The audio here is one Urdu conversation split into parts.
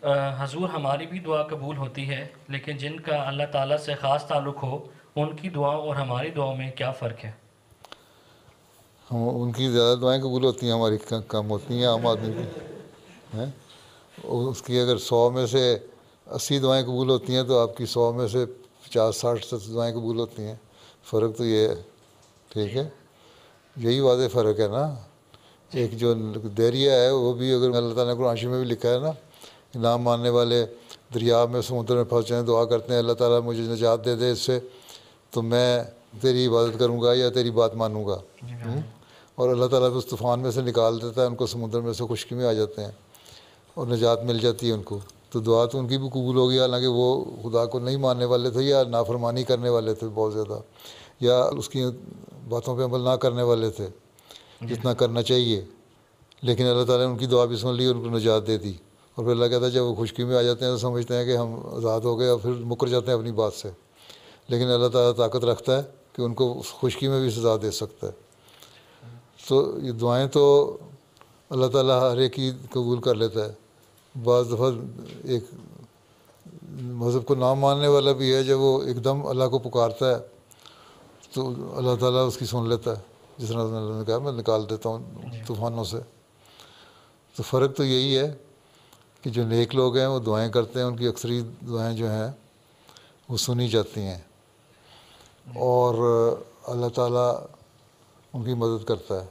حضور ہماری بھی دعا قبول ہوتی ہے، لیکن جن کا اللہ تعالیٰ سے خاص تعلق ہو ان کی دعاؤں اور ہماری دعاؤں میں کیا فرق ہے؟ ہم ان کی زیادہ دعائیں قبول ہوتی ہیں، ہماری کم ہوتی ہیں عام آدمی کی ہیں۔ اس کی اگر 100 میں سے 80 دعائیں قبول ہوتی ہیں تو آپ کی 100 میں سے 50-60 دعائیں قبول ہوتی ہیں۔ فرق تو یہ ہے، ٹھیک ہے، یہی واضح فرق ہے نا۔ جی ایک جو دیریا ہے وہ بھی، اگر اللہ تعالیٰ نے قرآن شریف میں بھی لکھا ہے نا کہ نام ماننے والے دریا میں سمندر میں پھنس جائیں، دعا کرتے ہیں اللہ تعالیٰ مجھے نجات دے دے اس سے، تو میں تیری عبادت کروں گا یا تیری بات مانوں گا۔ جی اور اللہ تعالیٰ اس طوفان میں سے نکال دیتا ہے ان کو، سمندر میں سے خشکی میں آ جاتے ہیں اور نجات مل جاتی ہے ان کو۔ تو دعا تو ان کی بھی قبول ہوگی، حالانکہ وہ خدا کو نہیں ماننے والے تھے یا نافرمانی کرنے والے تھے بہت زیادہ، یا اس کی باتوں پہ عمل نہ کرنے والے تھے جی جتنا کرنا چاہیے، لیکن اللہ تعالیٰ نے ان کی دعا بھی سن لی اور ان کو نجات دے دی۔ اور پھر اللہ کہتا ہے جب وہ خشکی میں آ جاتے ہیں تو سمجھتے ہیں کہ ہم آزاد ہو گئے اور پھر مکر جاتے ہیں اپنی بات سے، لیکن اللہ تعالیٰ طاقت رکھتا ہے کہ ان کو اس خشکی میں بھی سزا دے سکتا ہے۔ تو یہ دعائیں تو اللہ تعالیٰ ہر ایک کی قبول کر لیتا ہے۔ بعض دفعہ ایک مذہب کو نہ ماننے والا بھی ہے، جب وہ ایک دم اللہ کو پکارتا ہے تو اللہ تعالیٰ اس کی سن لیتا ہے، جس طرح اللہ نے کہا میں نکال دیتا ہوں جی طوفانوں سے۔ تو فرق تو یہی ہے کہ جو نیک لوگ ہیں وہ دعائیں کرتے ہیں، ان کی اکثری دعائیں جو ہیں وہ سنی جاتی ہیں اور اللہ تعالیٰ ان کی مدد کرتا ہے۔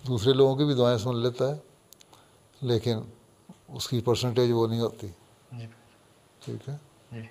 دوسرے لوگوں کی بھی دعائیں سن لیتا ہے، لیکن اس کی پرسنٹیج وہ نہیں ہوتی، جی ٹھیک ہے۔ جی